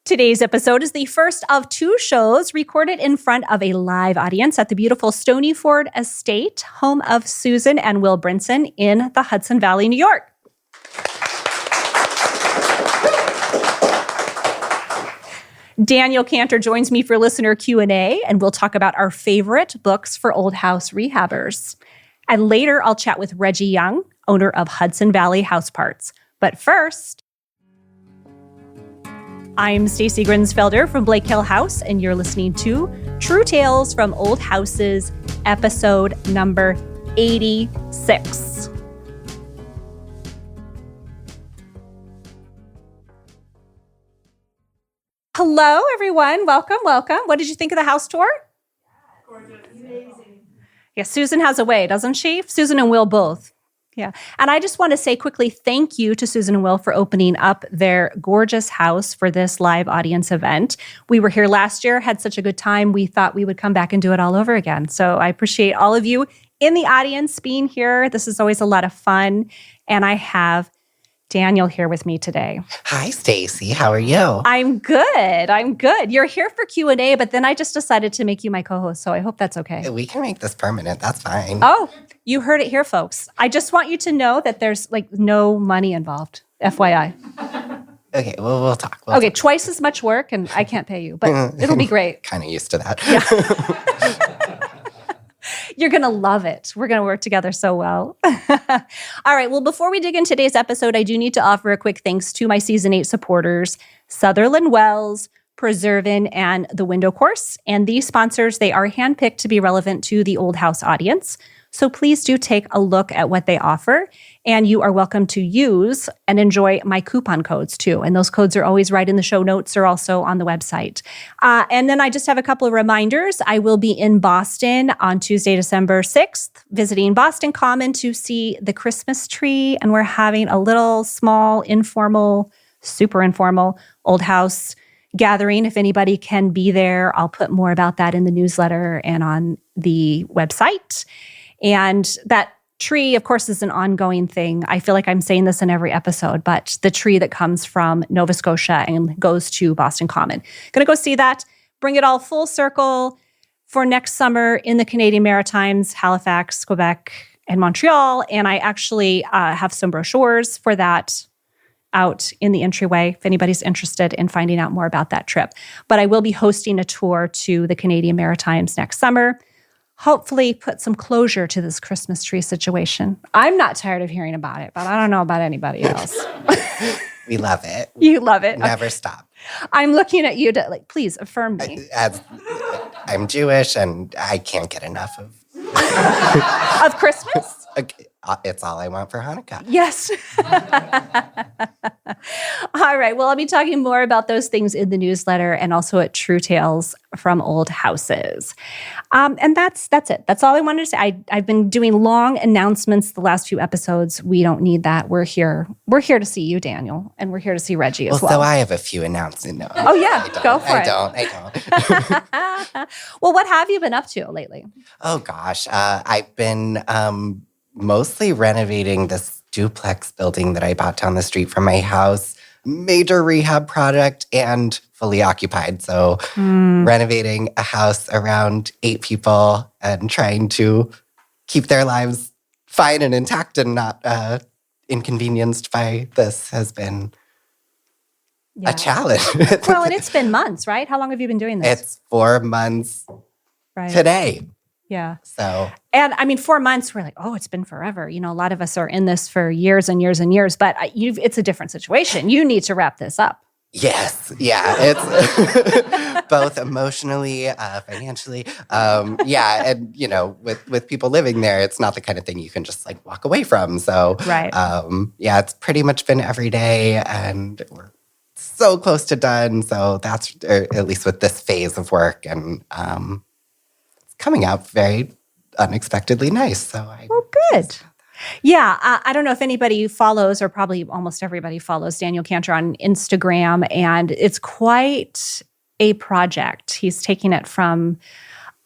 Today's episode is the first of two shows recorded in front of a live audience at the beautiful Stonyford Estate, home of Susan and Will Brinson in the Hudson Valley, New York. Daniel Kanter joins me for listener Q&A, and we'll talk about our favorite books for old house rehabbers. And later, I'll chat with Reggie Young, owner of Hudson Valley House Parts. But first, I'm Stacy Grinsfelder from Blake Hill House, and you're listening to True Tales from Old Houses, episode number 86. Hello, everyone. Welcome, welcome. What did you think of the house tour? Gorgeous. Amazing. Yeah, Susan has a way, doesn't she? Susan and Will both. Yeah. And I just want to say quickly thank you to Susan and Will for opening up their gorgeous house for this live audience event. We were here last year, had such a good time. We thought we would come back and do it all over again. So I appreciate all of you in the audience being here. This is always a lot of fun. And I have Daniel here with me today. Hi, Stacy. How are you? I'm good. You're here for Q&A, but then I just decided to make you my co-host, so I hope that's okay. We can make this permanent. That's fine. Oh, you heard it here, folks. I just want you to know that there's no money involved, FYI. Okay, well, we'll talk. Okay, twice as much work, and I can't pay you, but it'll be great. Kind of used to that. Yeah. You're going to love it. We're going to work together so well. All right. Well, before we dig into today's episode, I do need to offer a quick thanks to my Season 8 supporters, Sutherland Wells, Preservan, and The Window Course. And these sponsors, they are handpicked to be relevant to the Old House audience. So please do take a look at what they offer. And you are welcome to use and enjoy my coupon codes too. And those codes are always right in the show notes or also on the website. And then I just have a couple of reminders. I will be in Boston on Tuesday, December 6th, visiting Boston Common to see the Christmas tree. And we're having a little small, informal, super informal old house gathering. If anybody can be there, I'll put more about that in the newsletter and on the website. And that tree, of course, is an ongoing thing. I feel like I'm saying this in every episode, but the tree that comes from Nova Scotia and goes to Boston Common. Going to go see that, bring it all full circle for next summer in the Canadian Maritimes, Halifax, Quebec, and Montreal. And I actually have some brochures for that out in the entryway if anybody's interested in finding out more about that trip. But I will be hosting a tour to the Canadian Maritimes next summer. Hopefully put some closure to this Christmas tree situation. I'm not tired of hearing about it, but I don't know about anybody else. We love it. You love it. Never stop. I'm looking at you to, please affirm me. I'm Jewish and I can't get enough of... Of Christmas? It's all I want for Hanukkah. Yes. All right. Well, I'll be talking more about those things in the newsletter and also at True Tales from Old Houses. And that's it. That's all I wanted to say. I've been doing long announcements the last few episodes. We don't need that. We're here. We're here to see you, Daniel, and we're here to see Reggie as well. So I have a few announcements. No, oh, yeah. Go for it. I don't. Well, what have you been up to lately? Oh, gosh. I've been mostly renovating this duplex building that I bought down the street from my house. Major rehab project and fully occupied. So renovating a house around 8 people and trying to keep their lives fine and intact and not inconvenienced by this has been a challenge. Well, and it's been months, right? How long have you been doing this? It's 4 months today. Yeah. So, and I mean, 4 months, we're like, oh, it's been forever. You know, a lot of us are in this for years and years and years, but it's a different situation. You need to wrap this up. Yes. Yeah. It's both emotionally, financially. Yeah. And, you know, with people living there, it's not the kind of thing you can just like walk away from. So, right. Yeah, it's pretty much been every day and we're so close to done. So that's, or at least with this phase of work, and it's coming out very unexpectedly nice. So good. Yeah, I don't know if anybody follows, or probably almost everybody follows Daniel Kanter on Instagram, and it's quite a project. He's taking it from,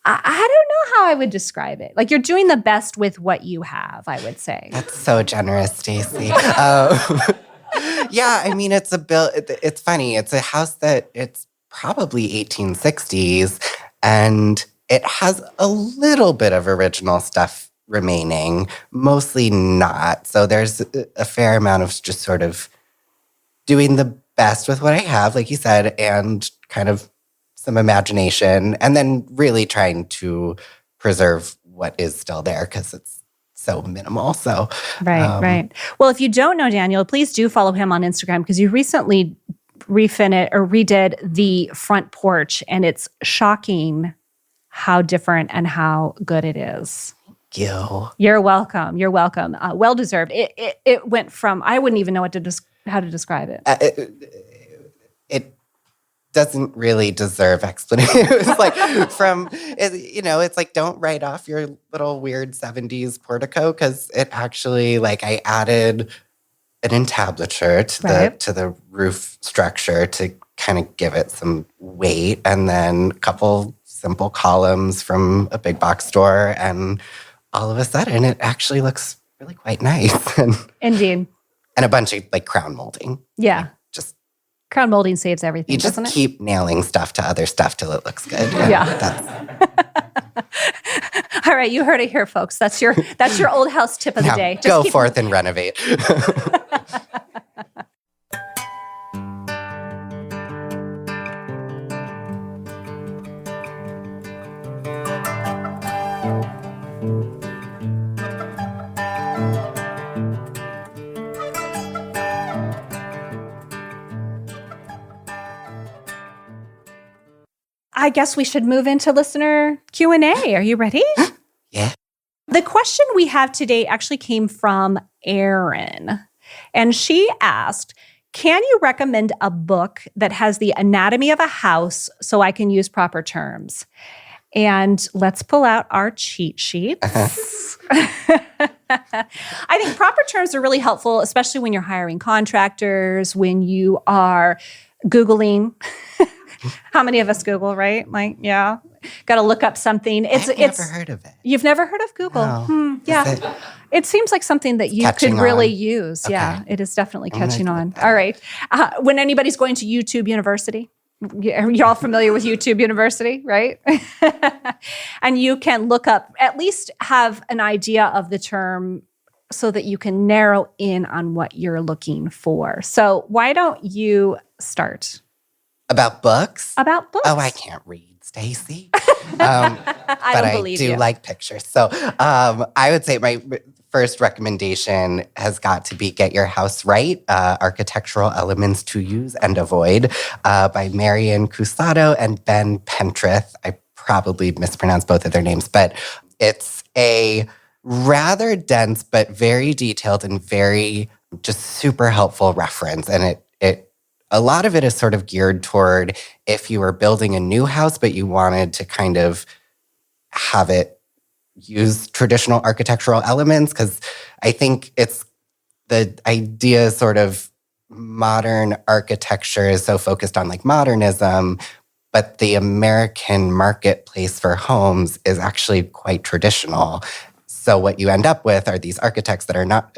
I don't know how I would describe it. Like, you're doing the best with what you have, I would say. That's so generous, Stacy. Yeah, I mean, it's funny. It's a house that it's probably 1860s, and it has a little bit of original stuff remaining, mostly not. So there's a fair amount of just sort of doing the best with what I have, like you said, and kind of some imagination, and then really trying to preserve what is still there because it's so minimal. So Right. Well, if you don't know Daniel, please do follow him on Instagram because you recently redid the front porch, and it's shocking how different and how good it is. You're welcome. Well deserved. It went from, I wouldn't even know how to describe it. It doesn't really deserve explanation. It's like it's like, don't write off your little weird 70s portico because it actually, like, I added an entablature to the roof structure to kind of give it some weight, and then a couple simple columns from a big box store, and all of a sudden it actually looks really quite nice. Indeed. And a bunch of like crown molding. Yeah. Like, just crown molding saves everything. You just doesn't it? keep nailing stuff to other stuff till it looks good. Yeah. All right, you heard it here, folks. That's your old house tip of the day. Just go forth and renovate. I guess we should move into listener Q&A. Are you ready? Yeah. The question we have today actually came from Erin, and she asked, can you recommend a book that has the anatomy of a house so I can use proper terms? And let's pull out our cheat sheets. I think proper terms are really helpful, especially when you're hiring contractors, when you are Googling. How many of us Google, right? Like, yeah, got to look up something. I've never heard of it. You've never heard of Google? No. Yeah. It seems like something that you could really use. Okay. Yeah, it is definitely catching on. All right. When anybody's going to YouTube University, you're all familiar with YouTube University, right? And you can look up, at least have an idea of the term so that you can narrow in on what you're looking for. So why don't you start? About books? About books. Oh, I can't read, Stacy. I do like pictures. So I would say my first recommendation has got to be Get Your House Right, Architectural Elements to Use and Avoid by Marian Cusado and Ben Pentrith. I probably mispronounced both of their names, but it's a rather dense but very detailed and very just super helpful reference. And a lot of it is sort of geared toward if you were building a new house, but you wanted to kind of have it use traditional architectural elements, because I think it's the idea sort of modern architecture is so focused on like modernism, but the American marketplace for homes is actually quite traditional. So what you end up with are these architects that are not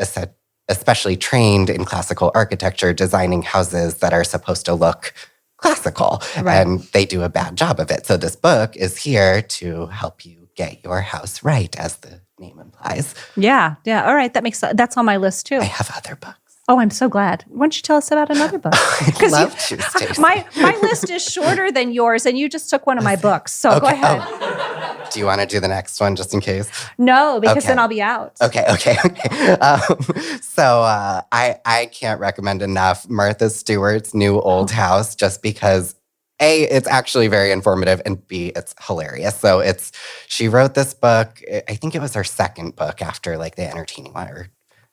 especially trained in classical architecture, designing houses that are supposed to look classical. Right. And they do a bad job of it. So this book is here to help you get your house right, as the name implies. Yeah. All right. That's on my list too. I have other books. Oh, I'm so glad. Why don't you tell us about another book? I'd love to, Stacy. My list is shorter than yours, and you just took one of my books. So go ahead. Oh. Do you want to do the next one just in case? No, because then I'll be out. Okay. So I can't recommend enough Martha Stewart's New Old House, just because A, it's actually very informative, and B, it's hilarious. So she wrote this book. I think it was her second book after like the entertaining one, or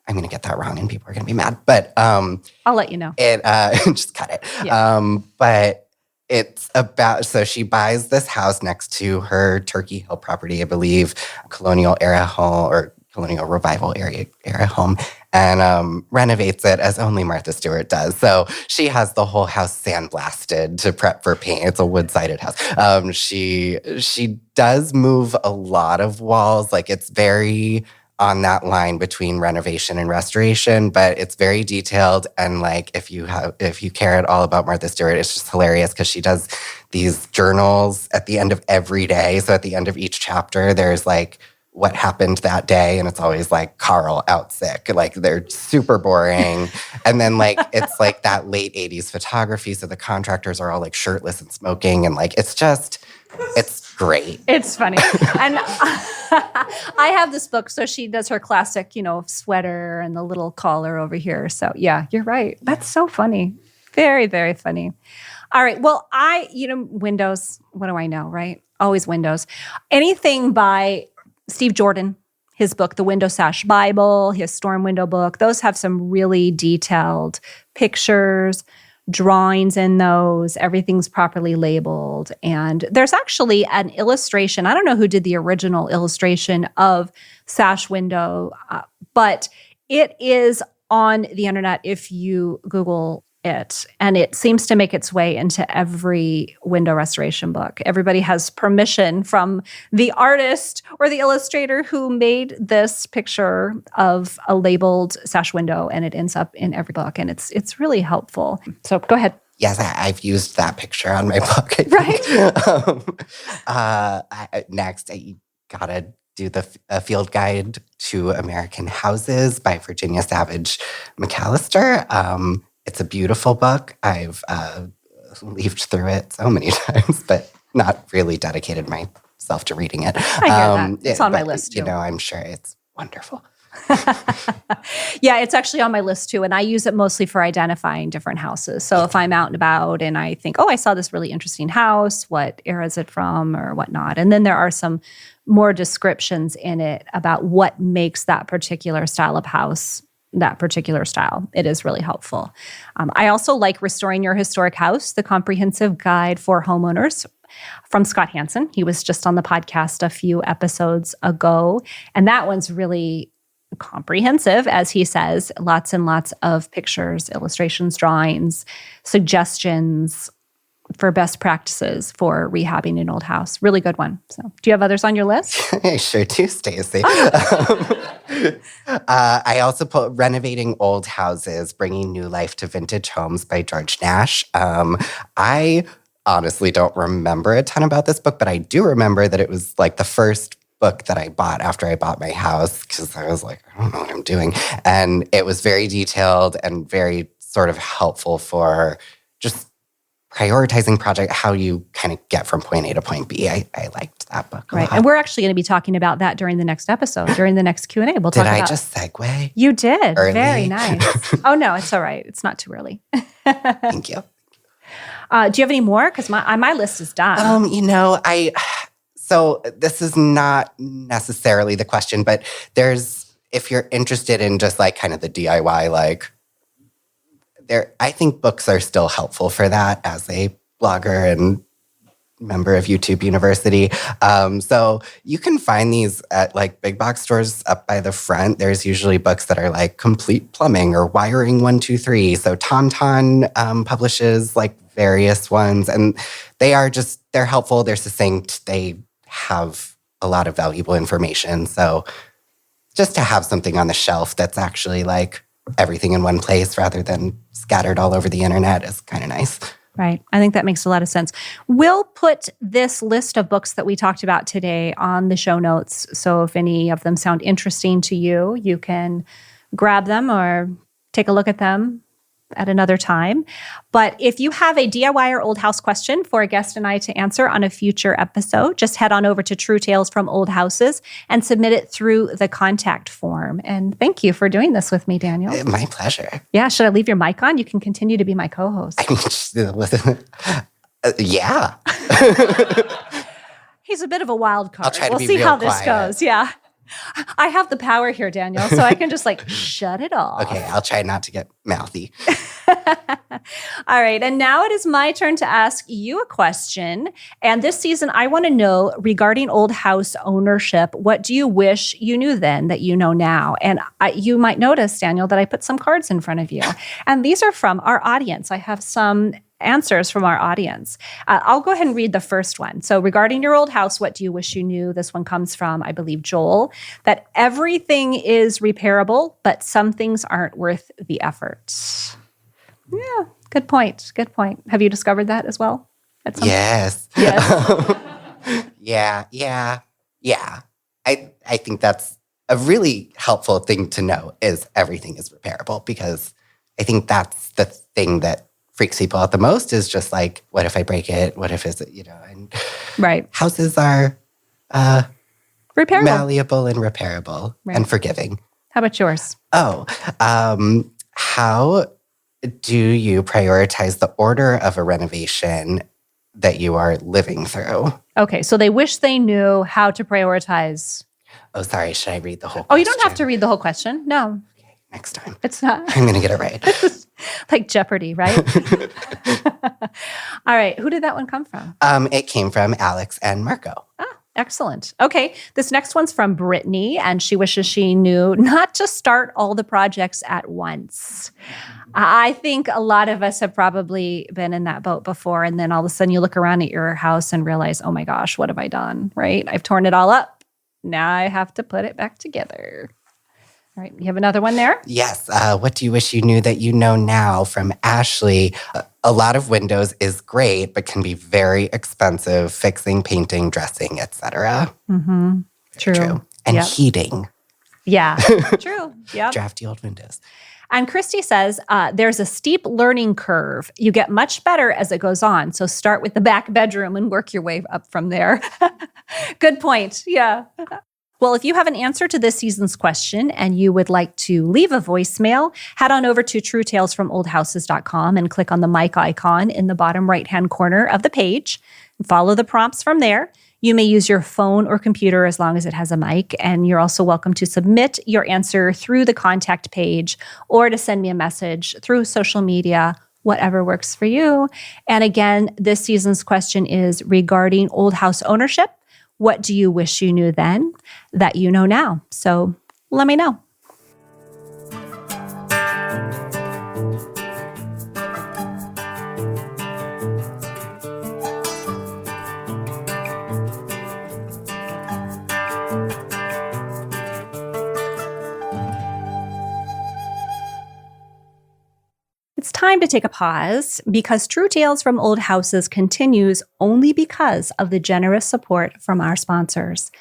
I'm going to get that wrong and people are going to be mad, but I'll let you know. Just cut it. Yeah. But it's about, so she buys this house next to her Turkey Hill property, I believe, colonial era home or colonial revival era home, and renovates it as only Martha Stewart does. So she has the whole house sandblasted to prep for paint. It's a wood-sided house. She does move a lot of walls. Like, it's very on that line between renovation and restoration, but it's very detailed. And like, if you care at all about Martha Stewart, it's just hilarious because she does these journals at the end of every day. So at the end of each chapter, there's like what happened that day. And it's always like Carl out sick. Like they're super boring. And then like, it's like that late 80s photography. So the contractors are all like shirtless and smoking. And like, it's great. It's funny. And I have this book. So she does her classic, sweater and the little collar over here. So yeah, you're right. That's so funny. Very, very funny. All right. Well, Windows, what do I know, right? Always Windows. Anything by Steve Jordan, his book, The Window Sash Bible, his Storm Window book, those have some really detailed pictures, drawings in those. Everything's properly labeled. And there's actually an illustration. I don't know who did the original illustration of Sash Window, but it is on the internet if you Google it. And it seems to make its way into every window restoration book. Everybody has permission from the artist or the illustrator who made this picture of a labeled sash window, and it ends up in every book. And it's really helpful. So go ahead. Yes, I've used that picture on my book. Right. Next, I gotta do a field guide to American houses by Virginia Savage McAllister. It's a beautiful book. I've leafed through it so many times, but not really dedicated myself to reading it. I hear that. It's on my list too. I'm sure it's wonderful. Yeah, it's actually on my list too. And I use it mostly for identifying different houses. So if I'm out and about and I think, I saw this really interesting house, what era is it from or whatnot? And then there are some more descriptions in it about what makes that particular style of house that particular style. It is really helpful. I also like Restoring Your Historic House, the comprehensive guide for homeowners from Scott Hansen. He was just on the podcast a few episodes ago. And that one's really comprehensive, as he says, lots and lots of pictures, illustrations, drawings, suggestions for best practices for rehabbing an old house. Really good one. So do you have others on your list? I sure do, Stacy. I also put Renovating Old Houses, Bringing New Life to Vintage Homes by George Nash. I honestly don't remember a ton about this book, but I do remember that it was like the first book that I bought after I bought my house because I was like, I don't know what I'm doing. And it was very detailed and very sort of helpful for just prioritizing project, how you kind of get from point A to point B. I liked that book a lot. And we're actually going to be talking about that during the next episode, during the next Q&A. We'll talk about. Did I just segue? You did. Early? Very nice. Oh, no, it's all right. It's not too early. Thank you. Do you have any more? Because my list is done. So this is not necessarily the question, but if you're interested in just like kind of the DIY, like, I think books are still helpful for that as a blogger and member of YouTube University. So you can find these at like big box stores up by the front. There's usually books that are like Complete Plumbing or Wiring 123. So Tauntaun publishes like various ones, and they're helpful. They're succinct. They have a lot of valuable information. So just to have something on the shelf that's actually like everything in one place rather than scattered all over the internet is kind of nice. Right. I think that makes a lot of sense. We'll put this list of books that we talked about today on the show notes. So if any of them sound interesting to you, you can grab them or take a look at them at another time. But if you have a DIY or old house question for a guest and I to answer on a future episode, just head on over to True Tales from Old Houses and submit it through the contact form. And thank you for doing this with me, Daniel. My pleasure. Yeah. Should I leave your mic on? You can continue to be my co-host. Yeah. He's a bit of a wild card. I'll try to we'll be see real how quiet. This goes. Yeah. I have the power here, Daniel, so I can just like shut it off. Okay, I'll try not to get mouthy. All right, and now it is my turn to ask you a question. And this season, I want to know regarding old house ownership, what do you wish you knew then that you know now? And you might notice, Daniel, that I put some cards in front of you. And these are from our audience. I have some answers from our audience. I'll go ahead and read the first one. So regarding your old house, what do you wish you knew? This one comes from, I believe, Joel, that everything is repairable, but some things aren't worth the effort. Yeah, good point. Good point. Have you discovered that as well? Yes. Yes. Yeah. I think that's a really helpful thing to know is everything is repairable, because I think that's the thing that freaks people out the most is just like, what if I break it? What if it's, and Right. houses are Repairable. malleable and repairable and forgiving. How about yours? Oh, how do you prioritize the order of a renovation that you are living through? Okay, so they wish they knew how to prioritize. Oh, sorry. Should I read the whole question? Oh, you don't have to read the whole question. No, Okay, next time. it's not. I'm going to get it right. Like Jeopardy, right? All right, who did that one come from? It came from Alex and Marco. Excellent. Okay, this next one's from Brittany, and she wishes she knew not to start all the projects at once. I think a lot of us have probably been in that boat before, and then all of a sudden you look around at your house and realize, oh my gosh, what have I done, right? I've torn it all up. Now I have to put it back together. All right, you have another one there? Yes. What do you wish you knew that you know now, from Ashley? A lot of windows is great, but can be very expensive, fixing, painting, dressing, etc. Mm-hmm. True. And Yep. heating. Yeah, true. Yep. Drafty old windows. And Christy says, there's a steep learning curve. You get much better as it goes on. So start with the back bedroom and work your way up from there. Good point. Yeah. Well, if you have an answer to this season's question and you would like to leave a voicemail, head on over to truetalesfromoldhouses.com and click on the mic icon in the bottom right-hand corner of the page. And follow the prompts from there. You may use your phone or computer as long as it has a mic, and you're also welcome to submit your answer through the contact page or to send me a message through social media, whatever works for you. And again, this season's question is regarding old house ownership. What do you wish you knew then that you know now? So let me know. It's time to take a pause because True Tales from Old Houses continues only because of the generous support from our sponsors.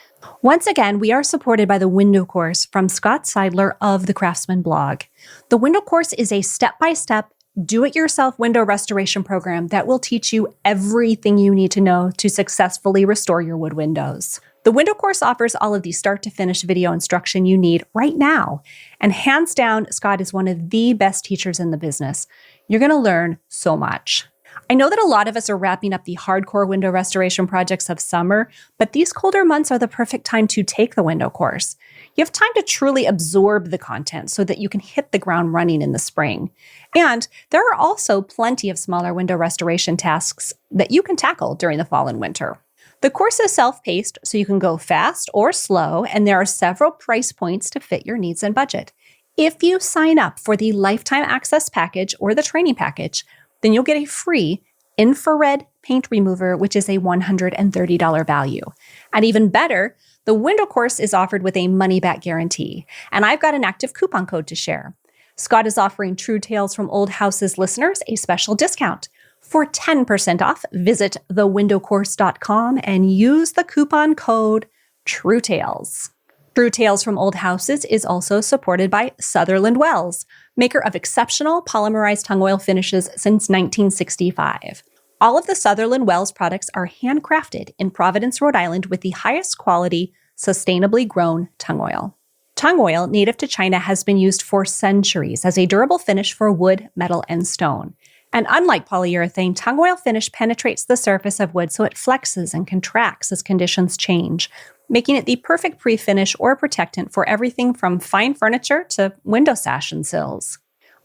Once again, we are supported by the Window Course from Scott Seidler of the Craftsman blog. The Window Course is a step-by-step, do-it-yourself window restoration program that will teach you everything you need to know to successfully restore your wood windows. The Window Course offers all of the start-to-finish video instruction you need right now. And hands down, Scott is one of the best teachers in the business. You're going to learn so much. I know that a lot of us are wrapping up the hardcore window restoration projects of summer, but these colder months are the perfect time to take the Window Course. You have time to truly absorb the content so that you can hit the ground running in the spring. And there are also plenty of smaller window restoration tasks that you can tackle during the fall and winter. The course is self-paced, so you can go fast or slow, and there are several price points to fit your needs and budget. If you sign up for the Lifetime Access Package or the Training Package, then you'll get a free infrared paint remover, which is a $130 value. And even better, the Window Course is offered with a money-back guarantee, and I've got an active coupon code to share. Scott is offering True Tales from Old Houses listeners a special discount. For 10% off, visit thewindowcourse.com and use the coupon code TRUETALES. True Tales from Old Houses is also supported by Sutherland Wells, maker of exceptional polymerized tung oil finishes since 1965. All of the Sutherland Wells products are handcrafted in Providence, Rhode Island with the highest quality, sustainably grown tung oil. Tung oil, native to China, has been used for centuries as a durable finish for wood, metal, and stone. And unlike polyurethane, tung oil finish penetrates the surface of wood so it flexes and contracts as conditions change, making it the perfect pre-finish or protectant for everything from fine furniture to window sash and sills.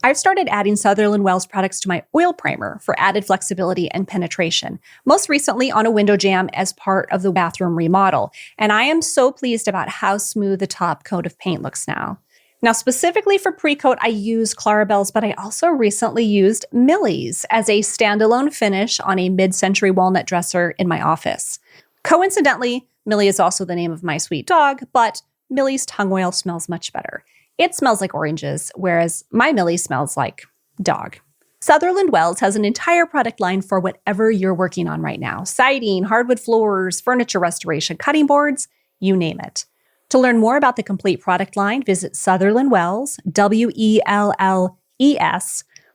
I've started adding Sutherland Wells products to my oil primer for added flexibility and penetration, most recently on a window jamb as part of the bathroom remodel, and I am so pleased about how smooth the top coat of paint looks now. Now, specifically for pre-coat, I use Clarabelle's, but I also recently used Millie's as a standalone finish on a mid-century walnut dresser in my office. Coincidentally, Millie is also the name of my sweet dog, but Millie's tongue oil smells much better. It smells like oranges, whereas my Millie smells like dog. Sutherland Wells has an entire product line for whatever you're working on right now. Siding, hardwood floors, furniture restoration, cutting boards, you name it. To learn more about the complete product line, visit Sutherland Wells, WELLES,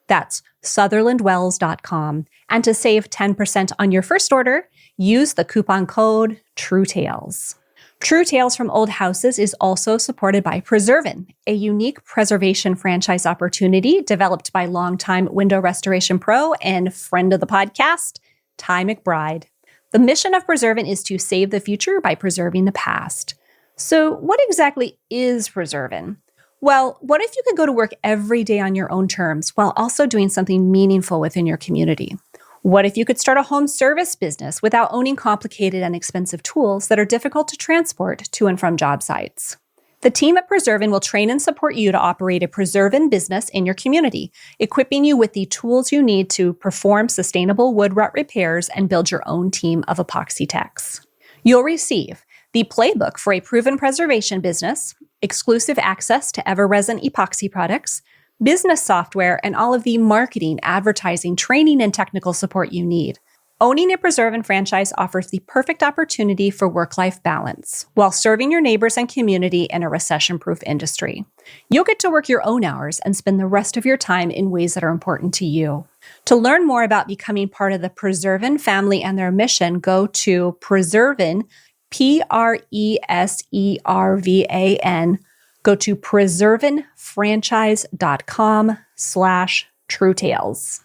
that's sutherlandwells.com. And to save 10% on your first order, use the coupon code TrueTales. True Tales from Old Houses is also supported by Preservan, a unique preservation franchise opportunity developed by longtime window restoration pro and friend of the podcast, Ty McBride. The mission of Preservan is to save the future by preserving the past. So what exactly is Preservan? Well, what if you could go to work every day on your own terms while also doing something meaningful within your community? What if you could start a home service business without owning complicated and expensive tools that are difficult to transport to and from job sites? The team at Preservan will train and support you to operate a Preservan business in your community, equipping you with the tools you need to perform sustainable wood rot repairs and build your own team of epoxy techs. You'll receive the playbook for a proven preservation business, exclusive access to Everresin epoxy products, business software, and all of the marketing, advertising, training, and technical support you need. Owning a Preservan franchise offers the perfect opportunity for work-life balance while serving your neighbors and community in a recession-proof industry. You'll get to work your own hours and spend the rest of your time in ways that are important to you. To learn more about becoming part of the Preservan family and their mission, go to Preservan, Preservan. Go to preservanfranchise.com/truetales.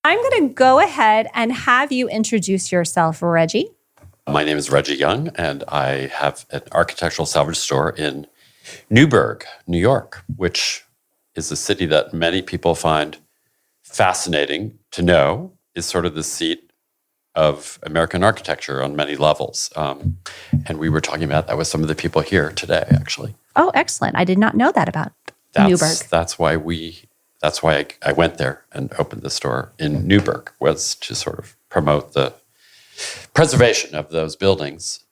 I'm going to go ahead and have you introduce yourself, Reggie. My name is Reggie Young, and I have an architectural salvage store in Newburgh, New York, which is a city that many people find fascinating to know is sort of the seat of American architecture on many levels. And we were talking about that with some of the people here today, actually. Oh, excellent. I did not know that about Newburgh. That's why I went there and opened the store in Newburgh, was to sort of promote the preservation of those buildings.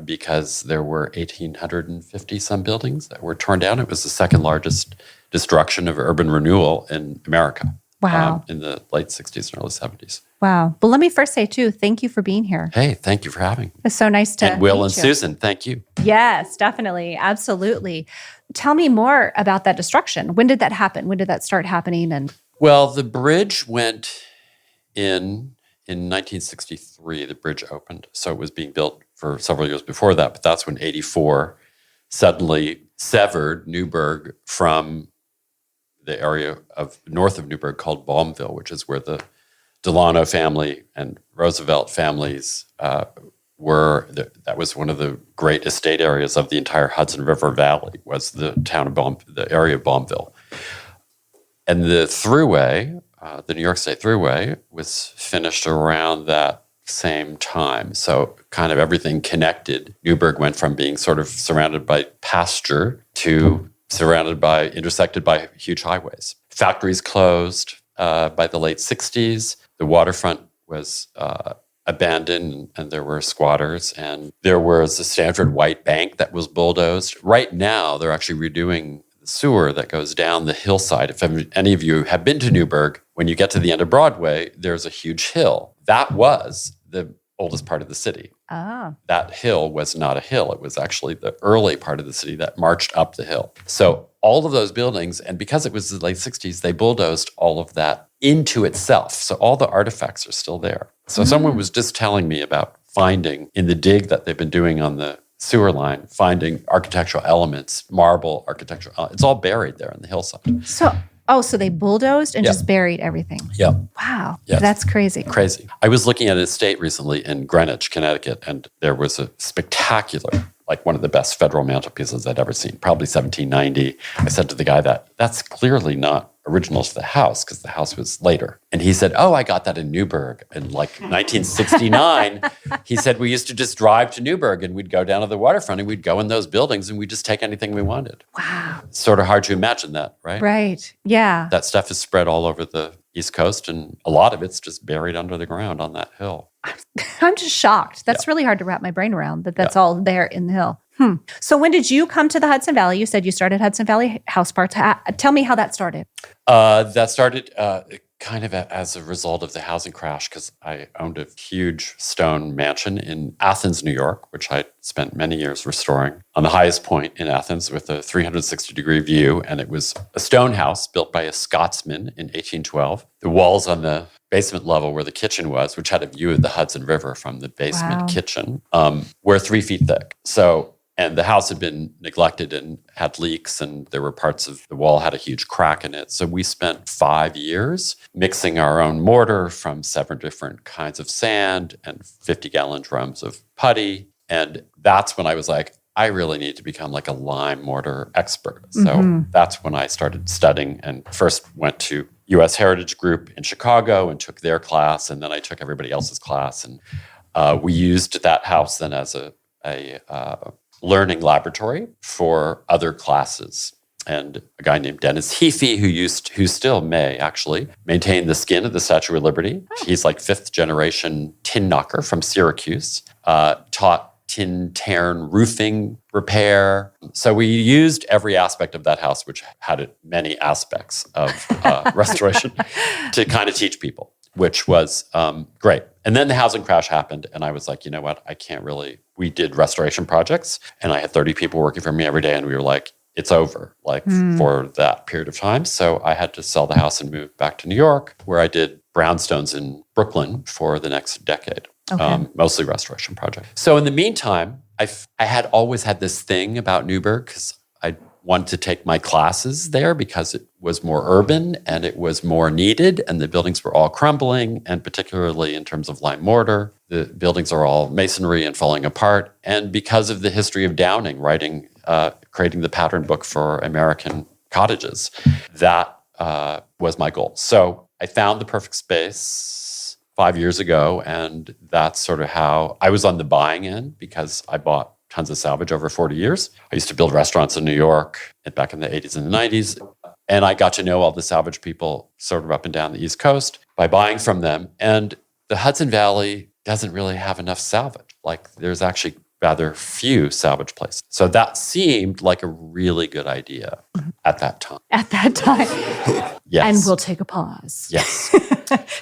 Because there were 1,850 some buildings that were torn down. It was the second largest destruction of urban renewal in America. Wow. In the late 60s and early 70s. Wow. Well, let me first say, too, thank you for being here. Hey, thank you for having me. It's so nice to And Will meet and you. Susan, thank you. Yes, definitely. Absolutely. Tell me more about that destruction. When did that happen? When did that start happening? And Well, the bridge went in 1963. The bridge opened. So it was being built for several years before that. But that's when 84 suddenly severed Newburgh from the area of north of Newburgh called Baumville, which is where the Delano family and Roosevelt families were. That was one of the great estate areas of the entire Hudson River Valley, was the town of the area of Baumville. And the thruway, the New York State Thruway, was finished around that same time. So kind of everything connected. Newburgh went from being sort of surrounded by pasture to intersected by huge highways. Factories closed by the late 60s. The waterfront was abandoned, and there were squatters. And there was the Stanford White Bank that was bulldozed. Right now, they're actually redoing the sewer that goes down the hillside. If any of you have been to Newburgh, when you get to the end of Broadway, there's a huge hill. That was the oldest part of the city. oh, That hill was not a hill. It was actually the early part of the city that marched up the hill. So all of those buildings, and because it was the late 60s, they bulldozed all of that into itself. So all the artifacts are still there. So someone was just telling me about finding in the dig that they've been doing on the sewer line, finding architectural elements, marble architectural elements. It's all buried there on the hillside. so they bulldozed and Yeah. just buried everything. Yeah. Wow. Yes. That's crazy. Crazy. I was looking at an estate recently in Greenwich, Connecticut, and there was a spectacular like one of the best federal mantelpieces I'd ever seen, probably 1790. I said to the guy that's clearly not original to the house because the house was later. And he said, oh, I got that in Newburgh in like 1969. He said, we used to just drive to Newburgh and we'd go down to the waterfront and we'd go in those buildings and we'd just take anything we wanted. Wow. It's sort of hard to imagine that, right? Right. Yeah. That stuff is spread all over the East Coast and a lot of it's just buried under the ground on that hill. I'm just shocked. That's really hard to wrap my brain around that's all there in the hill. So when did you come to the Hudson Valley? You said you started Hudson Valley House Parts. Tell me how that started. That started kind of as a result of the housing crash because I owned a huge stone mansion in Athens, New York, which I spent many years restoring on the highest point in Athens with a 360-degree view. And it was a stone house built by a Scotsman in 1812. The walls on the basement level where the kitchen was, which had a view of the Hudson River from the basement kitchen, were 3 feet thick. And the house had been neglected and had leaks, and there were parts of the wall had a huge crack in it. So we spent 5 years mixing our own mortar from 7 different kinds of sand and 50-gallon drums of putty. And that's when I was like, I really need to become like a lime mortar expert. So that's when I started studying and first went to U.S. Heritage Group in Chicago and took their class. And then I took everybody else's class. And we used that house then as a learning laboratory for other classes. And a guy named Dennis Heafy, who still may actually maintain the skin of the Statue of Liberty. He's like 5th generation tin knocker from Syracuse, taught tin cairn roofing repair. So we used every aspect of that house, which had many aspects of restoration, to kind of teach people, which was great. And then the housing crash happened, and I was like, you know what, I can't really. We did restoration projects, and I had 30 people working for me every day, and we were like, it's over, for that period of time. So I had to sell the house and move back to New York, where I did brownstones in Brooklyn for the next decade, mostly restoration projects. So in the meantime, I had always had this thing about Newburgh because I wanted to take my classes there because it was more urban and it was more needed, and the buildings were all crumbling, and particularly in terms of lime mortar, the buildings are all masonry and falling apart. And because of the history of Downing creating the pattern book for American cottages, that was my goal. So I found the perfect space 5 years ago, and that's sort of how I was on the buying end because I bought tons of salvage over 40 years. I used to build restaurants in New York back in the 80s and the 90s. And I got to know all the salvage people sort of up and down the East Coast by buying from them. And the Hudson Valley doesn't really have enough salvage. Like there's actually rather few salvage places. So that seemed like a really good idea at that time. At that time. Yes. And we'll take a pause. Yes.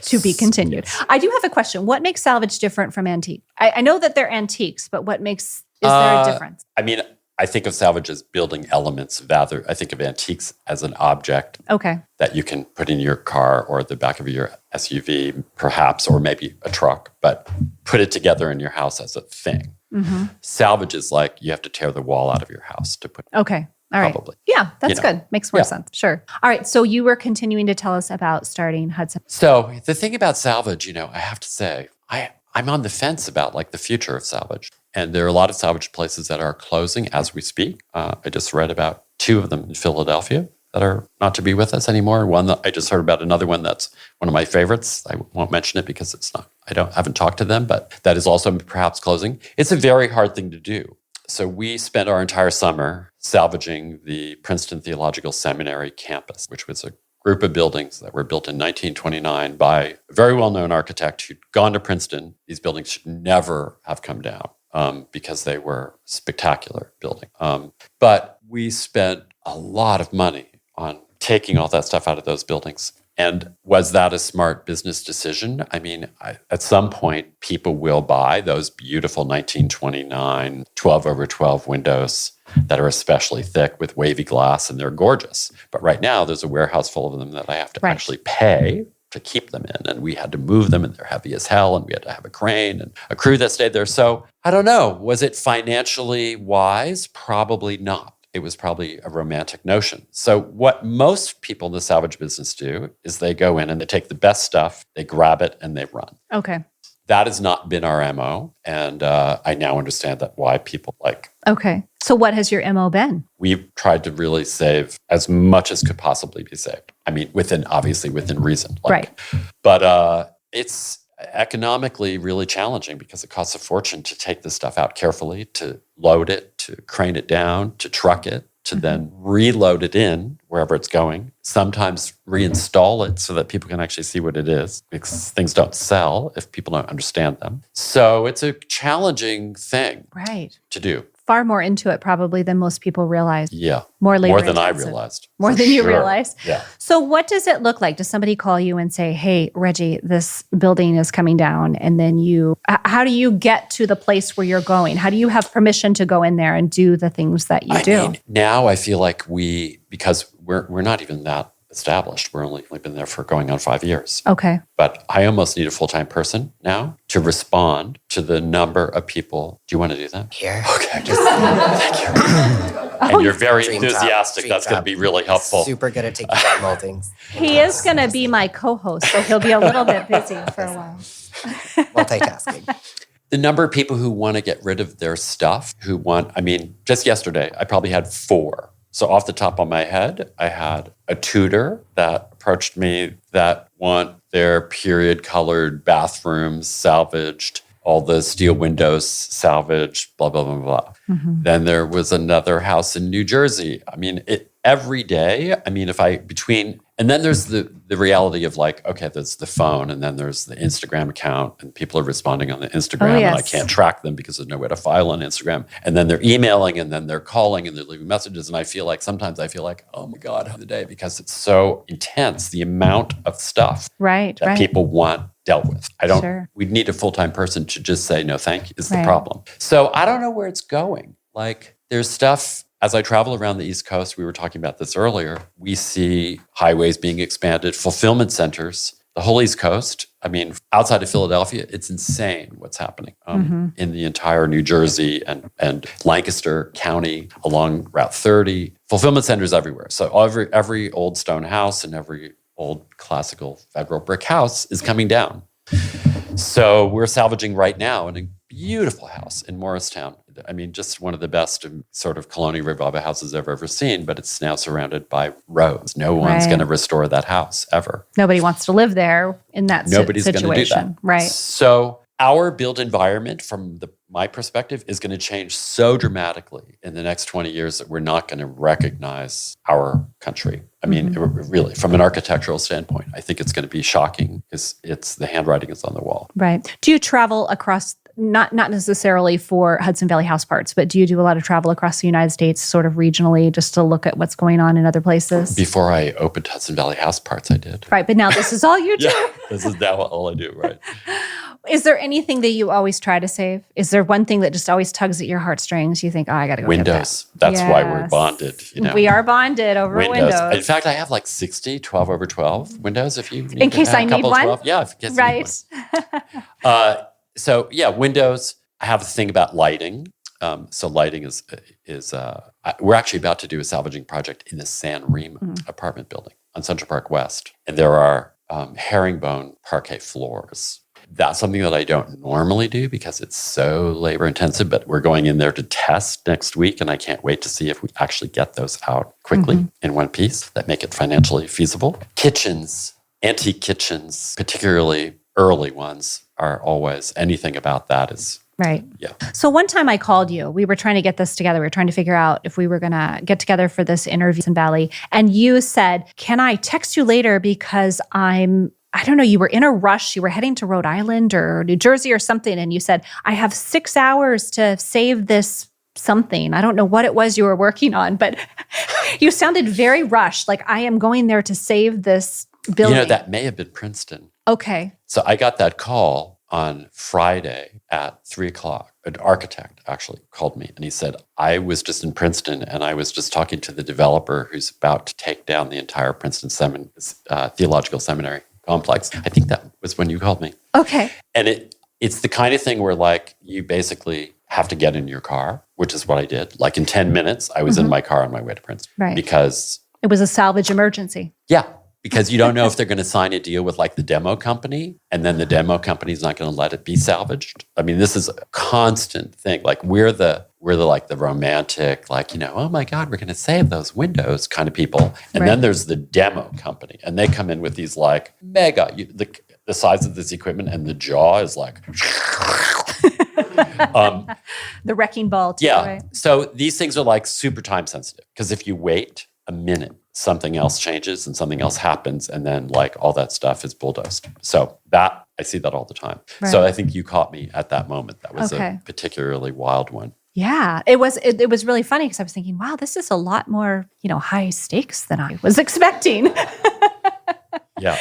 To be continued. Yes. I do have a question. What makes salvage different from antique? I know that they're antiques, but is there a difference? I mean, I think of salvage as building elements. Rather, I think of antiques as an object that you can put in your car or the back of your SUV, perhaps, or maybe a truck, but put it together in your house as a thing. Salvage is like you have to tear the wall out of your house to put. Okay. All right. Probably. Yeah, that's good. Makes more sense. Sure. All right. So you were continuing to tell us about starting Hudson. So the thing about salvage, I have to say, I'm on the fence about like the future of salvage. And there are a lot of salvage places that are closing as we speak. I just read about 2 of them in Philadelphia that are not to be with us anymore. One that I just heard about, another one that's one of my favorites. I won't mention it because it's not. Haven't talked to them, but that is also perhaps closing. It's a very hard thing to do. So we spent our entire summer salvaging the Princeton Theological Seminary campus, which was a group of buildings that were built in 1929 by a very well-known architect who'd gone to Princeton. These buildings should never have come down because they were spectacular buildings. But we spent a lot of money on taking all that stuff out of those buildings. And was that a smart business decision? I mean, at some point, people will buy those beautiful 1929 12/12 windows that are especially thick with wavy glass, and they're gorgeous. But right now, there's a warehouse full of them that I have to actually pay to keep them in. And we had to move them, and they're heavy as hell, and we had to have a crane and a crew that stayed there. So I don't know. Was it financially wise? Probably not. It was probably a romantic notion. So what most people in the salvage business do is they go in and they take the best stuff, they grab it, and they run. Okay. that has not been our MO. And I now understand that why people Okay. So what has your MO been? we've tried to really save as much as could possibly be saved. I mean, obviously within reason. Right. But it's economically really challenging because it costs a fortune to take this stuff out carefully, to load it, to crane it down, to truck it, to then reload it in wherever it's going, sometimes reinstall it so that people can actually see what it is, because things don't sell if people don't understand them. So it's a challenging thing Right. to do. Far more into it probably than most people realize. Yeah. More labor More than I intensive. realized. More for than you sure. realize. Yeah. So what does it look like? Does somebody call you and say, hey, Reggie, this building is coming down? And then how do you get to the place where you're going? How do you have permission to go in there and do the things that you do? I mean, now I feel like because we're not even that established. We're only been there for going on 5 years. Okay. But I almost need a full-time person now to respond to the number of people. Do you want to do that? Here. Okay. Thank you. And you're very Dream job, enthusiastic. dream That's going to job. be really helpful. Super good at taking down moldings. He is going to be my co-host, so he'll be a little bit busy for a while. Multitasking. The number of people who want to get rid of their stuff, just yesterday, I probably had 4. So off the top of my head, I had a tutor that approached me that want their period-colored bathrooms salvaged, all the steel windows salvaged, blah, blah, blah, blah. Mm-hmm. Then there was another house in New Jersey. Every day, and then there's the reality of okay, there's the phone, and then there's the Instagram account, and people are responding on the Instagram, and I yes. can't track them because there's nowhere to file on Instagram. And then they're emailing, and then they're calling, and they're leaving messages. And sometimes I feel like, oh my God, how the day, because it's so intense, the amount of stuff Right. that people want dealt with. Sure. We'd need a full-time person to just say, no, thank you, is the Right. problem. So I don't know where it's going. There's stuff. As I travel around the East Coast, we were talking about this earlier, we see highways being expanded, fulfillment centers, the whole East Coast. Outside of Philadelphia, it's insane what's happening in the entire New Jersey and Lancaster County along Route 30. Fulfillment centers everywhere. So every old stone house and every old classical federal brick house is coming down. So we're salvaging right now in a beautiful house in Morristown. Just one of the best sort of colonial revival houses I've ever seen, but it's now surrounded by roads. No one's Right. going to restore that house ever. Nobody wants to live there in that Nobody's situation. going to do that. Right. So our built environment, from my perspective, is going to change so dramatically in the next 20 years that we're not going to recognize our country. Really, from an architectural standpoint, I think it's going to be shocking because the handwriting is on the wall. Right. Do you travel across, not necessarily for Hudson Valley House Parts, but do you do a lot of travel across the United States, sort of regionally, just to look at what's going on in other places? Before I opened Hudson Valley House Parts, I did. Right. But now this is all you do. Yeah, this is now all I do, right? Is there anything that you always try to save? Is there one thing that just always tugs at your heartstrings? You think, I got to go get that. Windows. That's why we're Yes. bonded. We are bonded over windows. In fact, I have 60 12 over 12 windows if you need In to case have I a need couple of one? 12. Yeah, in case I need Right. one. So windows. I have a thing about lighting. So lighting is we're actually about to do a salvaging project in the San Remo apartment building on Central Park West. And there are herringbone parquet floors. That's something that I don't normally do because it's so labor intensive, but we're going in there to test next week, and I can't wait to see if we actually get those out quickly in one piece that make it financially feasible. Kitchens, antique kitchens, particularly early ones, are always, anything about that is, Right. yeah. So one time I called you. We were trying to get this together. We were trying to figure out if we were going to get together for this interview in Valley. And you said, can I text you later because I don't know, you were in a rush. You were heading to Rhode Island or New Jersey or something. And you said, I have 6 hours to save this something. I don't know what it was you were working on, but you sounded very rushed. Like, I am going there to save this building. That may have been Princeton. Okay. So I got that call on Friday at 3:00. An architect actually called me and he said, I was just in Princeton and I was just talking to the developer who's about to take down the entire Princeton Theological Seminary complex. I think that was when you called me. Okay. And it's the kind of thing where you basically have to get in your car, which is what I did. In 10 minutes, I was in my car on my way to Princeton. Right. Because it was a salvage emergency. yeah. because you don't know if they're going to sign a deal with like the demo company, and then the demo company is not going to let it be salvaged. I mean, this is a constant thing. Like we're the like the romantic, like, oh my God, we're going to save those windows kind of people. And then there's the demo company, and they come in with these like mega, the size of this equipment, and the jaw is like, the wrecking ball too, yeah. right? So these things are like super time sensitive, because if you wait a minute, something else changes and something else happens, and then like all that stuff is bulldozed. So that, I see that all the time. Right. So I think you caught me at that moment. That was Okay. a particularly wild one. Yeah, it was really funny because I was thinking, wow, this is a lot more, high stakes than I was expecting. Yeah.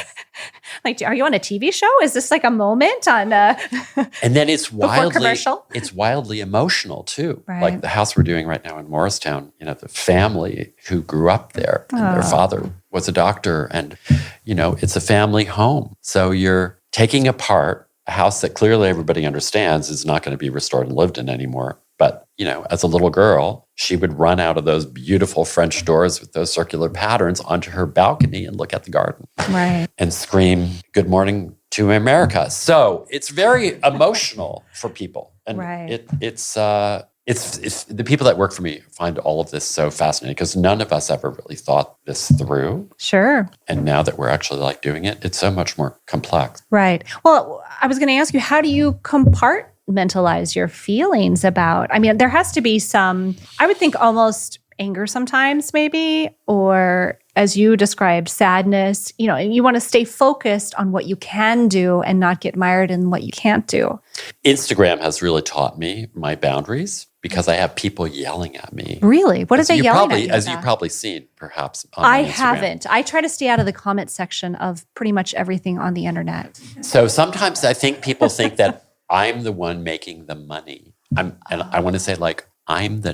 Like, are you on a TV show? Is this like a moment on And then it's commercial? wildly emotional too. Right. Like the house we're doing right now in Morristown, the family who grew up there, and their father was a doctor, and it's a family home. So you're taking apart a house that clearly everybody understands is not going to be restored and lived in anymore. But, as a little girl, she would run out of those beautiful French doors with those circular patterns onto her balcony and look at the garden. Right. And scream, "Good morning to America." So it's very emotional for people. And Right. it's the people that work for me find all of this so fascinating, because none of us ever really thought this through. Sure. And now that we're actually like doing it, it's so much more complex. Right. Well, I was going to ask you, how do you compartmentalize your feelings about, there has to be some, I would think almost anger sometimes maybe, or as you described, sadness, and you want to stay focused on what you can do and not get mired in what you can't do. Instagram has really taught me my boundaries, because I have people yelling at me. Really? What are they yelling at you As about? you've probably seen, perhaps, on I my Instagram. haven't. I try to stay out of the comment section of pretty much everything on the internet. So sometimes I think people think that I'm the one making the money. And I want to say, like, I'm the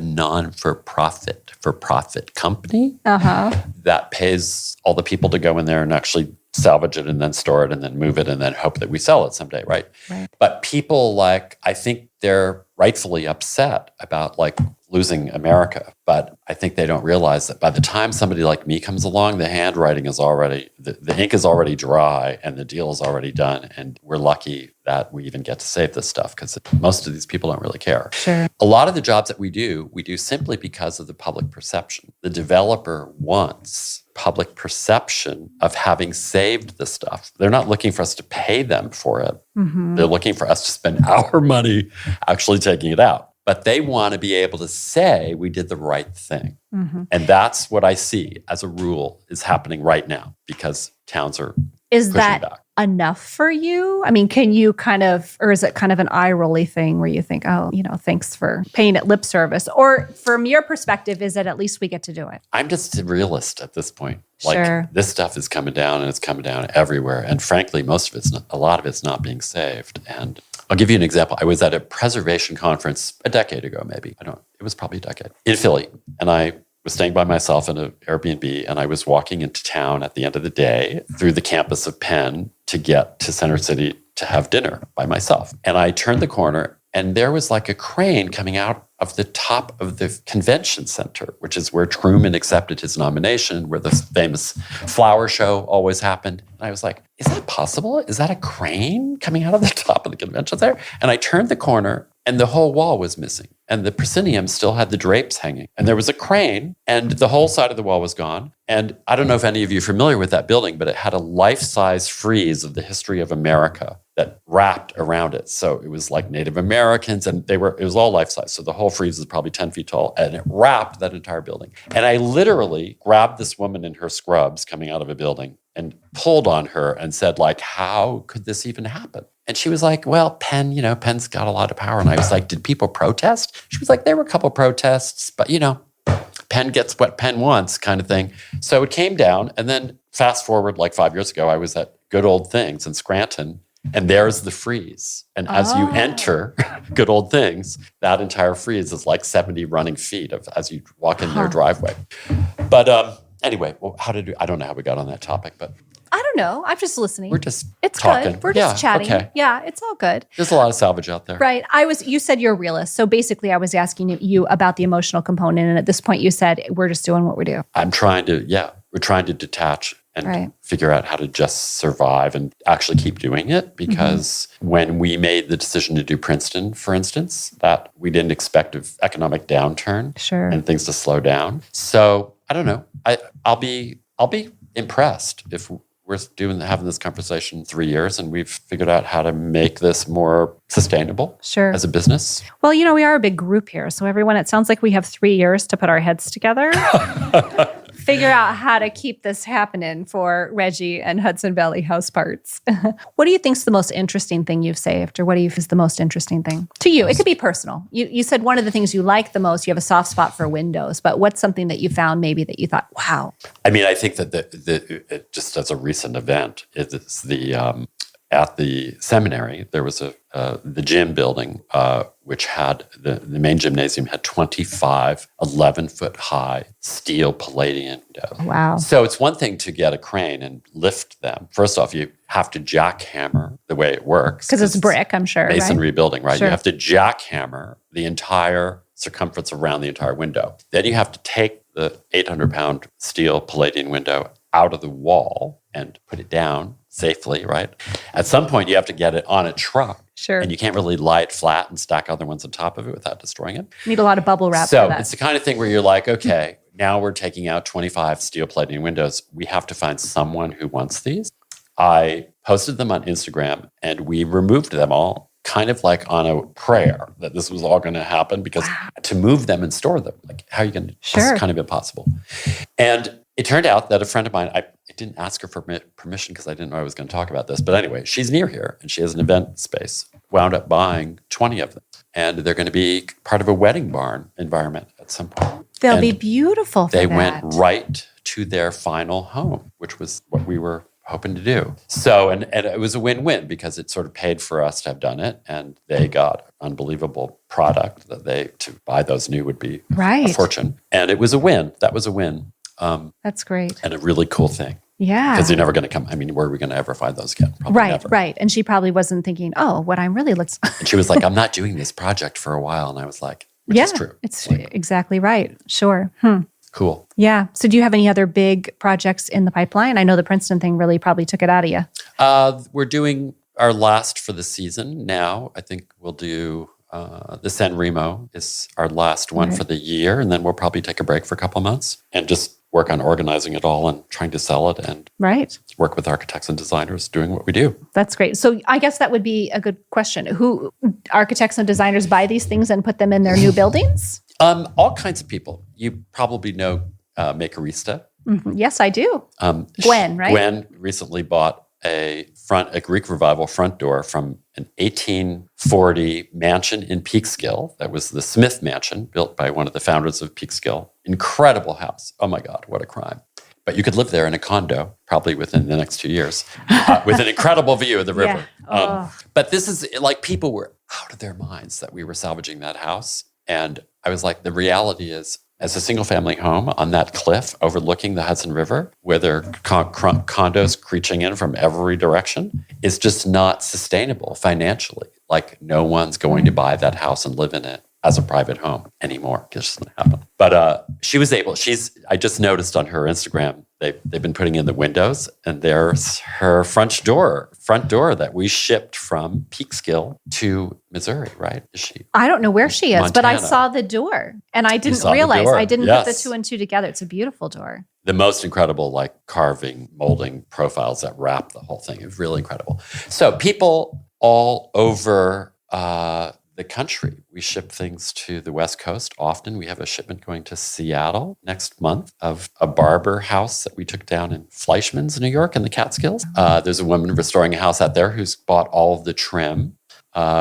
for-profit company that pays all the people to go in there and actually salvage it and then store it and then move it and then hope that we sell it someday, right? But people, like, I think they're rightfully upset about like losing America. But I think they don't realize that by the time somebody like me comes along, the handwriting is already, the ink is already dry and the deal is already done. And we're lucky that we even get to save this stuff, because most of these people don't really care. Sure. A lot of the jobs that we do simply because of the public perception. The developer wants public perception of having saved the stuff. They're not looking for us to pay them for it. They're looking for us to spend our money actually taking it out. But they want to be able to say we did the right thing. And that's what I see as a rule is happening right now, because towns are Is pushing that back. enough for you? Can you or is it kind of an eye-rolly thing where you think, oh, thanks for paying it lip service? Or from your perspective, is it at least we get to do it? I'm just a realist at this point. Sure. Like, this stuff is coming down, and it's coming down everywhere. And frankly, a lot of it's not being saved. And I'll give you an example. I was at a preservation conference a decade ago, maybe. It was probably a decade, in Philly. And I was staying by myself in an Airbnb, and I was walking into town at the end of the day through the campus of Penn to get to Center City to have dinner by myself. And I turned the corner, and there was like a crane coming out of the top of the convention center, which is where Truman accepted his nomination, where the famous flower show always happened. And I was like, is that possible? Is that a crane coming out of the top of the convention center? And I turned the corner, and the whole wall was missing. And the proscenium still had the drapes hanging. And there was a crane, and the whole side of the wall was gone. And I don't know if any of you are familiar with that building, but it had a life-size frieze of the history of America that wrapped around it. So it was like Native Americans, and it was all life-size. So the whole frieze was probably 10 feet tall, and it wrapped that entire building. And I literally grabbed this woman in her scrubs coming out of a building and pulled on her and said, like, how could this even happen? And she was like, well, Penn's got a lot of power. And I was like, did people protest? She was like, there were a couple protests, but Penn gets what Penn wants kind of thing. So it came down. And then fast forward like 5 years ago, I was at Good Old Things in Scranton, and there's the frieze. And as you enter Good Old Things, that entire frieze is like 70 running feet as you walk in their driveway. But anyway, I don't know how we got on that topic, but I don't know. I'm just listening. we're just It's talking. good. We're just chatting. Okay. Yeah, it's all good. There's a lot of salvage out there. Right. You said you're a realist. So basically I was asking you about the emotional component. And at this point you said, we're just doing what we do. we're trying to detach and Right. figure out how to just survive and actually keep doing it. Because when we made the decision to do Princeton, for instance, that we didn't expect an economic downturn Sure. and things to slow down. So I don't know. I'll be impressed if we're having this conversation in 3 years and we've figured out how to make this more sustainable Sure. as a business. Well, we are a big group here. So everyone, it sounds like we have 3 years to put our heads together, figure out how to keep this happening for Reggie and Hudson Valley House Parts. What do you think is the most interesting thing you've saved, or what do you think is the most interesting thing to you? It could be personal. You said one of the things you like the most, you have a soft spot for windows, but what's something that you found maybe that you thought, wow. I mean, I think that it just as a recent event, it's at the seminary, there was the gym building, which had the main gymnasium had 25 11-foot high steel palladium windows. Wow. So it's one thing to get a crane and lift them. First off, you have to jackhammer the way it works. Because it's brick, I'm sure, masonry building, right? Sure. You have to jackhammer the entire circumference around the entire window. Then you have to take the 800-pound steel palladium window out of the wall and put it down safely, right? At some point, you have to get it on a truck. Sure. And you can't really lie it flat and stack other ones on top of it without destroying it. You need a lot of bubble wrap So for that. it's the kind of thing where you're like, okay, now we're taking out 25 steel plating windows. We have to find someone who wants these. I posted them on Instagram and we removed them all, kind of like on a prayer that this was all going to happen, because to move them and store them, like how are you going to, Sure. It's kind of impossible. And it turned out that a friend of mine, I didn't ask her for permission because I didn't know I was going to talk about this. But anyway, she's near here and she has an event space, wound up buying 20 of them. And they're going to be part of a wedding barn environment at some point. They'll And be beautiful for they that. went right to their final home, which was what we were hoping to do. So, and it was a win-win because it sort of paid for us to have done it. And they got unbelievable product that to buy those new would be Right. a fortune. And it was a win. That was a win. That's great. And a really cool thing. Yeah. Because they're never going to come. I mean, where are we going to ever find those again? Probably Right, never. right. And she probably wasn't thinking, oh, what I'm really looking And she was like, I'm not doing this project for a while. And I was like, which is true. It's Like, exactly right. Sure. cool. Yeah. So do you have any other big projects in the pipeline? I know the Princeton thing really probably took it out of you. We're doing our last for the season now. I think we'll do the San Remo is our last one for the year. And then we'll probably take a break for a couple of months and just work on organizing it all and trying to sell it and Right. work with architects and designers doing what we do. That's great. So I guess that would be a good question. Who architects and designers buy these things and put them in their new buildings? All kinds of people. You probably know Makerista. Yes, I do. Gwen, right? Gwen recently bought a Greek Revival front door from an 1840 mansion in Peekskill. That was the Smith Mansion, built by one of the founders of Peekskill. Incredible house. Oh my God, what a crime. But you could live there in a condo, probably within the next 2 years, with an incredible view of the river. But this is like, people were out of their minds that we were salvaging that house. And I was like, the reality is, as a single family home on that cliff overlooking the Hudson River, where there are condos creaching in from every direction, is just not sustainable financially. Like, no one's going to buy that house and live in it as a private home anymore. It just doesn't happen. But she was able, I just noticed on her Instagram, they've been putting in the windows, and there's her front door that we shipped from Peekskill to Missouri, right? Is she? I don't know where she is, but I Montana. saw the door and I didn't saw the realize. door. I didn't put the Yes. 2 and 2 together. It's a beautiful door. The most incredible, like, carving, molding profiles that wrap the whole thing. It was really incredible. So people all over the country, we ship things to the West Coast often. We have a shipment going to Seattle next month of a barber house that we took down in Fleischmann's, New York, in the Catskills. There's a woman restoring a house out there who's bought all of the trim.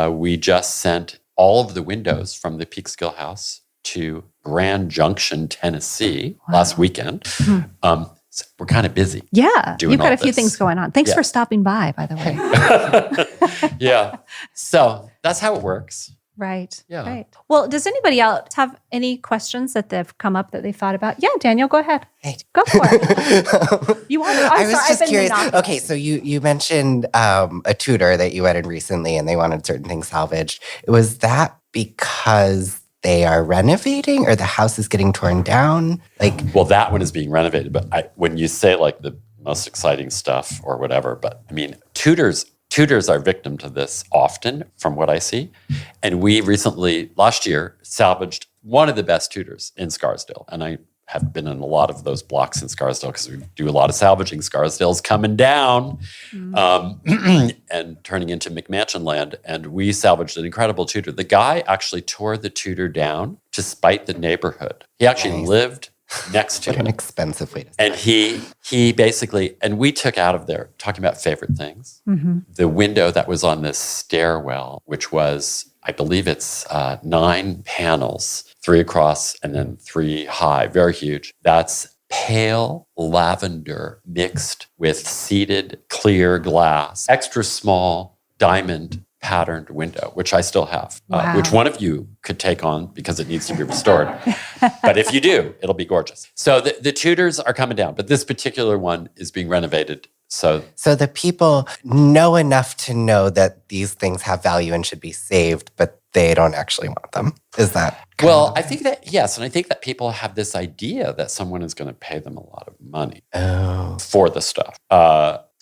We just sent all of the windows from the Peekskill house to Grand Junction, Tennessee last weekend. So we're kind of busy. Yeah. Doing You've got all a few this. things going on. Thanks Yeah. for stopping by, by the way. Yeah. So that's how it works. Right. Yeah. Right. Well, does anybody else have any questions that they've come up that they thought about? Yeah, Daniel, go ahead. Hey. Go for it. You want to? I was I've just been curious. monopolizing. Okay, so you mentioned a tutor that you wedded recently, and they wanted certain things salvaged. Was that because they are renovating, or the house is getting torn down? Like, Well, that one is being renovated. But when you say like the most exciting stuff or whatever. But I mean, tutors are victim to this often from what I see. And we recently, last year, salvaged one of the best tutors in Scarsdale. And I have been in a lot of those blocks in Scarsdale because we do a lot of salvaging. Scarsdale's coming down and turning into McMansion land. And we salvaged an incredible tutor. The guy actually tore the tutor down to spite the neighborhood. He actually lived next to What an it. expensive way to say And he basically, and we took out of there, talking about favorite things, the window that was on this stairwell, which was, I believe it's 9 panels, 3 across and then 3 high, very huge. That's pale lavender mixed with seated clear glass, extra small diamond patterned window, which I still have, which one of you could take on because it needs to be restored. But if you do, it'll be gorgeous. So the tutors are coming down, but this particular one is being renovated. So the people know enough to know that these things have value and should be saved, but they don't actually want them. Is that well, I think that, yes. And I think that people have this idea that someone is going to pay them a lot of money for the stuff.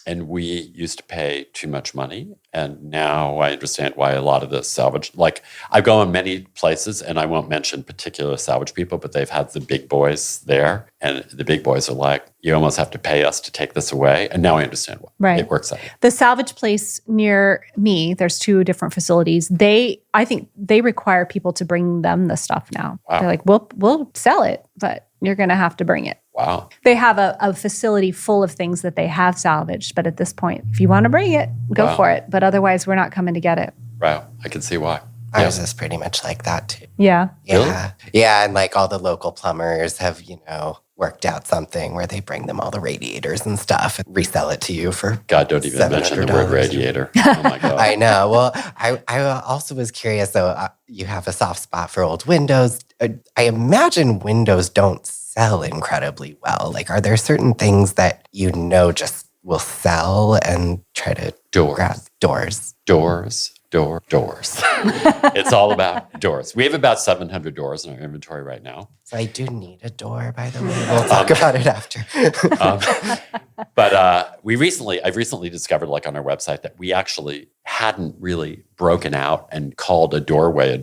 And we used to pay too much money. And now I understand why a lot of the salvage, like I go in many places and I won't mention particular salvage people, but they've had the big boys there. And the big boys are like, you almost have to pay us to take this away. And now I understand why it works out. The salvage place near me, there's 2 different facilities. I think they require people to bring them the stuff now. Wow. They're like, we'll sell it, but you're going to have to bring it. Wow. They have a facility full of things that they have salvaged. But at this point, if you want to bring it, go for it. But otherwise, we're not coming to get it. Wow. I can see why. Ours is pretty much like that too. Yeah. Really? Yeah. And like all the local plumbers have, worked out something where they bring them all the radiators and stuff and resell it to you for God, don't even mention the word $700. radiator. Oh my God. I know. Well, I also was curious, though, you have a soft spot for old windows. I imagine windows don't sell incredibly well. Like, are there certain things that just will sell and try to grab doors? Doors. It's all about doors. We have about 700 doors in our inventory right now. So I do need a door, by the way. We'll talk about it after. But I've recently discovered, like on our website, that we actually hadn't really broken out and called a doorway.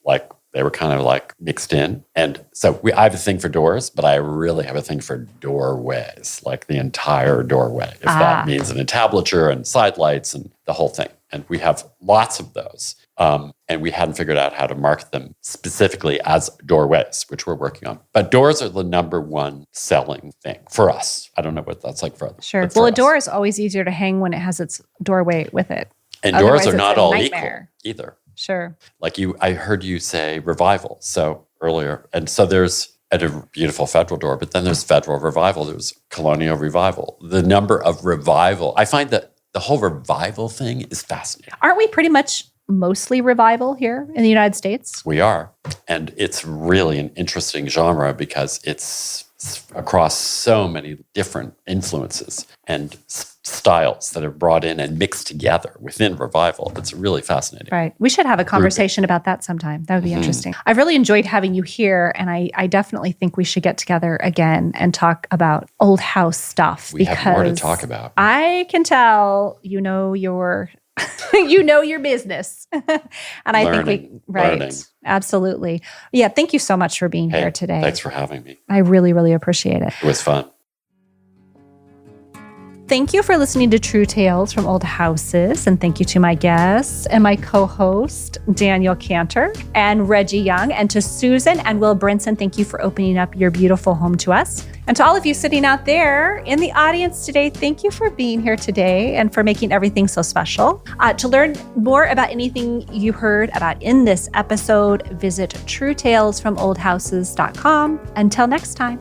Like they were kind of like mixed in. And so I have a thing for doors, but I really have a thing for doorways, like the entire doorway, if that means an entablature and side lights and the whole thing. And we have lots of those. And we hadn't figured out how to market them specifically as doorways, which we're working on. But doors are the number one selling thing for us. I don't know what that's like for others. Sure. Well, a door is always easier to hang when it has its doorway with it. And Otherwise, doors are not a all nightmare. equal either. Sure. Like I heard you say revival earlier. And so there's a beautiful federal door, but then there's federal revival. There's colonial revival. The number of revival, I find that the whole revival thing is fascinating. Aren't we pretty much mostly revival here in the United States? We are. And it's really an interesting genre because it's across so many different influences and styles that are brought in and mixed together within revival. It's really fascinating. Right. We should have a conversation about that sometime. That would be interesting. I've really enjoyed having you here, and I definitely think we should get together again and talk about old house stuff. We have more to talk about. I can tell you know your business. And I think learning. Absolutely. Yeah, thank you so much for being here today. Thanks for having me. I really, really appreciate it. It was fun. Thank you for listening to True Tales from Old Houses, and thank you to my guests and my co-host, Daniel Kanter and Reggie Young, and to Susan and Will Brinson, thank you for opening up your beautiful home to us. And to all of you sitting out there in the audience today, thank you for being here today and for making everything so special. To learn more about anything you heard about in this episode, visit truetalesfromoldhouses.com. Until next time.